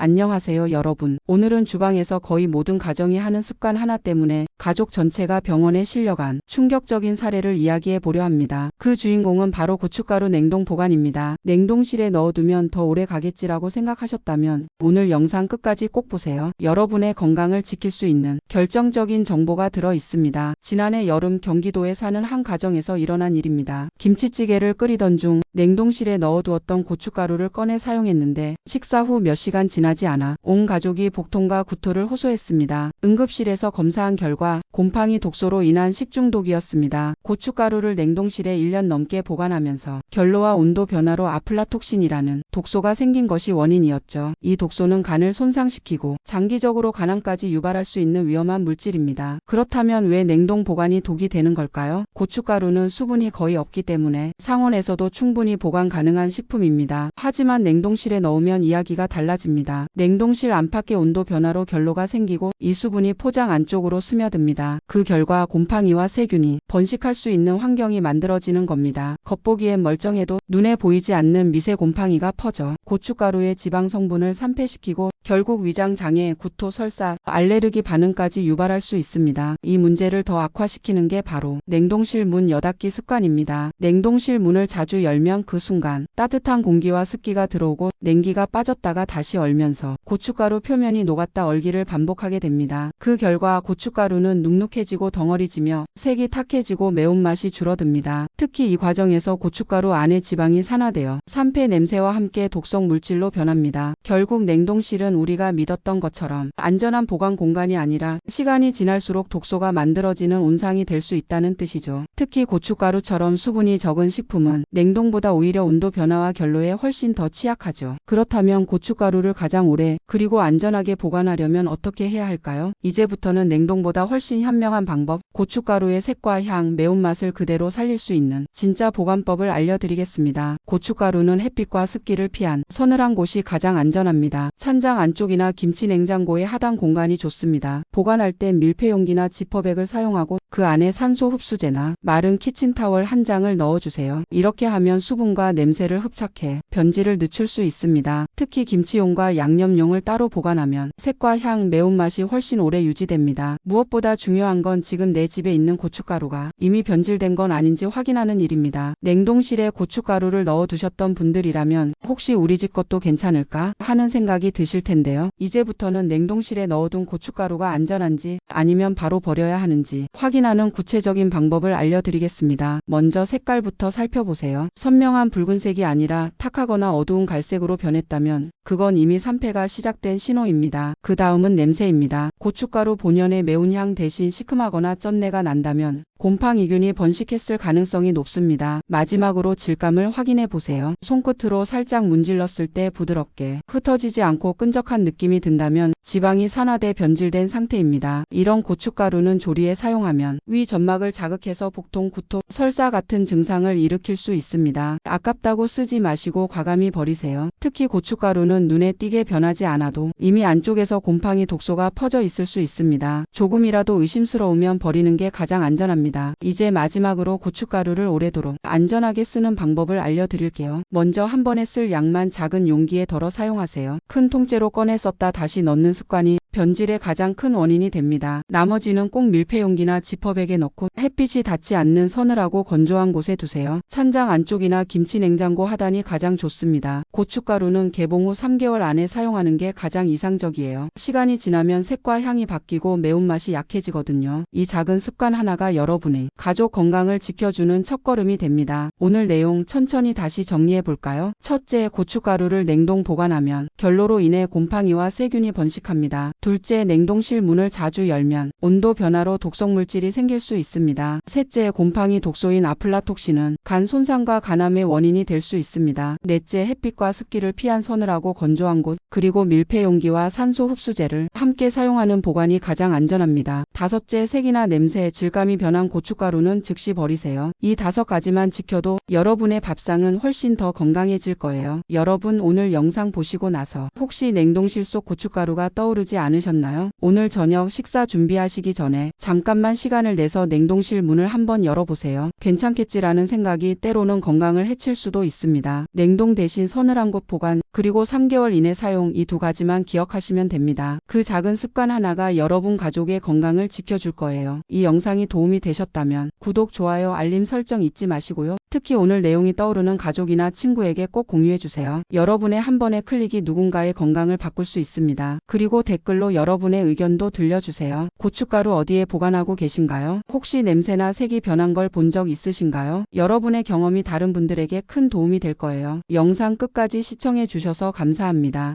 안녕하세요 여러분. 오늘은 주방에서 거의 모든 가정이 하는 습관 하나 때문에 가족 전체가 병원에 실려간 충격적인 사례를 이야기해 보려 합니다. 그 주인공은 바로 고춧가루 냉동 보관입니다. 냉동실에 넣어두면 더 오래 가겠지라고 생각하셨다면 오늘 영상 끝까지 꼭 보세요. 여러분의 건강을 지킬 수 있는 결정적인 정보가 들어 있습니다. 지난해 여름 경기도에 사는 한 가정에서 일어난 일입니다. 김치찌개를 끓이던 중 냉동실에 넣어두었던 고춧가루를 꺼내 사용했는데 식사 후 몇 시간 지나지 않아 온 가족이 복통과 구토를 호소했습니다. 응급실에서 검사한 결과 곰팡이 독소로 인한 식중독이었습니다. 고춧가루를 냉동실에 1년 넘게 보관하면서 결로와 온도 변화로 아플라톡신이라는 독소가 생긴 것이 원인이었죠. 이 독소는 간을 손상시키고 장기적으로 간암까지 유발할 수 있는 위험한 물질입니다. 그렇다면 왜 냉동 보관이 독이 되는 걸까요? 고춧가루는 수분이 거의 없기 때문에 상온에서도 충분히 보관 가능한 식품입니다. 하지만 냉동실에 넣으면 이야기가 달라집니다. 냉동실 안팎의 온도 변화로 결로가 생기고 이 수분이 포장 안쪽으로 스며듭니다. 그 결과 곰팡이와 세균이 번식할 수 있는 환경이 만들어지는 겁니다. 겉보기엔 멀쩡해도 눈에 보이지 않는 미세 곰팡이가 퍼져 고춧가루의 지방 성분을 산패시키고 결국 위장 장애, 구토, 설사, 알레르기 반응까지 유발할 수 있습니다. 이 문제를 더 악화시키는 게 바로 냉동실 문 여닫기 습관입니다. 냉동실 문을 자주 열면 그 순간 따뜻한 공기와 습기가 들어오고 냉기가 빠졌다가 다시 얼면서 고춧가루 표면이 녹았다 얼기를 반복하게 됩니다. 그 결과 고춧가루는 눅눅해지고 덩어리지며 색이 탁해지고 매운맛이 줄어듭니다. 특히 이 과정에서 고춧가루 안에 지방이 산화되어 산패 냄새와 함께 독성 물질로 변합니다. 결국 냉동실은 우리가 믿었던 것처럼 안전한 보관 공간이 아니라 시간이 지날수록 독소가 만들어지는 온상이 될 수 있다는 뜻이죠. 특히 고춧가루처럼 수분이 적은 식품은 냉동보다 오히려 온도 변화와 결로에 훨씬 더 취약하죠. 그렇다면 고춧가루를 가장 오래 그리고 안전하게 보관하려면 어떻게 해야 할까요? 이제부터는 냉동보다 훨씬 현명한 방법, 고춧가루의 색과 향, 매운맛을 그대로 살릴 수 있는 진짜 보관법을 알려드리겠습니다. 고춧가루는 햇빛과 습기를 피한 서늘한 곳이 가장 안전합니다. 찬장 안쪽이나 김치 냉장고의 하단 공간이 좋습니다. 보관할 땐 밀폐용기나 지퍼백을 사용하고 그 안에 산소 흡수제나 마른 키친타월 한 장을 넣어주세요. 이렇게 하면 수분과 냄새를 흡착해 변질을 늦출 수 있습니다. 특히 김치용과 양념용을 따로 보관하면 색과 향, 매운맛이 훨씬 오래 유지됩니다. 무엇보다 중요한 건 지금 내 집에 있는 고춧가루가 이미 변질된 건 아닌지 확인하는 일입니다. 냉동실에 고춧가루를 넣어두셨던 분들이라면 혹시 우리 집 것도 괜찮을까 하는 생각이 드실 텐데요. 이제부터는 냉동실에 넣어둔 고춧가루가 안전한지 아니면 바로 버려야 하는지 확인하는 구체적인 방법을 알려드리겠습니다. 먼저 색깔부터 살펴보세요. 선명한 붉은색이 아니라 탁하거나 어두운 갈색으로 변했다면 그건 이미 산패가 시작된 신호입니다. 그 다음은 냄새입니다. 고춧가루 본연의 매운 향 대신 시큼하거나 쩐내가 난다면 곰팡이균이 번식했을 가능성이 높습니다. 마지막으로 질감을 확인해 보세요. 손끝으로 살짝 문질렀을 때 부드럽게 흩어지지 않고 끈적한 느낌이 든다면 지방이 산화돼 변질된 상태입니다. 이런 고춧가루는 조리에 사용하면 위 점막을 자극해서 복통, 구토, 설사 같은 증상을 일으킬 수 있습니다. 아깝다고 쓰지 마시고 과감히 버리세요. 특히 고춧가루는 눈에 띄게 변하지 않아도 이미 안쪽에서 곰팡이 독소가 퍼져 있을 수 있습니다. 조금이라도 의심스러우면 버리는 게 가장 안전합니다. 이제 마지막으로 고춧가루를 오래도록 안전하게 쓰는 방법을 알려드릴게요. 먼저 한 번에 쓸 양만 작은 용기에 덜어 사용하세요. 큰 통째로 꺼내 썼다 다시 넣는 습관이 변질의 가장 큰 원인이 됩니다. 나머지는 꼭 밀폐용기나 지퍼백에 넣고 햇빛이 닿지 않는 서늘하고 건조한 곳에 두세요. 찬장 안쪽이나 김치 냉장고 하단이 가장 좋습니다. 고춧가루는 개봉 후 3개월 안에 사용하는 게 가장 이상적이에요. 시간이 지나면 색과 향이 바뀌고 매운맛이 약해지거든요. 이 작은 습관 하나가 여러분의 가족 건강을 지켜주는 첫걸음이 됩니다. 오늘 내용 천천히 다시 정리해 볼까요? 첫째, 고춧가루를 냉동 보관하면 결로로 인해 곰팡이와 세균이 번식합니다. 둘째, 냉동실 문을 자주 열면 온도 변화로 독성 물질이 생길 수 있습니다. 셋째, 곰팡이 독소인 아플라톡신은 간 손상과 간암의 원인이 될 수 있습니다. 넷째, 햇빛과 습기를 피한 서늘하고 건조한 곳 그리고 밀폐용기와 산소 흡수제를 함께 사용하는 보관이 가장 안전합니다. 다섯째, 색이나 냄새, 질감이 변한 고춧가루는 즉시 버리세요. 이 5가지만 지켜도 여러분의 밥상은 훨씬 더 건강해질 거예요. 여러분, 오늘 영상 보시고 나서 혹시 냉동실 속 고춧가루가 떠오르지 않으셨나요? 오늘 저녁 식사 준비하시기 전에 잠깐만 시간을 내서 냉동실 문을 한번 열어보세요. 괜찮겠지라는 생각이 때로는 건강을 해칠 수도 있습니다. 냉동 대신 서늘한 곳 보관, 그리고 3개월 이내 사용, 이 2가지만 기억하시면 됩니다. 그 작은 습관 하나가 여러분 가족의 건강을 지켜줄 거예요. 이 영상이 도움이 되셨다면 구독, 좋아요, 알림 설정 잊지 마시고요. 특히 오늘 내용이 떠오르는 가족이나 친구에게 꼭 공유해주세요. 여러분의 한 번의 클릭이 누군가의 건강을 바꿀 수 있습니다. 그리고 댓글로 여러분의 의견도 들려주세요. 고춧가루 어디에 보관하고 계신가요? 혹시 냄새나 색이 변한 걸 본 적 있으신가요? 여러분의 경험이 다른 분들에게 큰 도움이 될 거예요. 영상 끝까지 시청해 주셔서 감사합니다.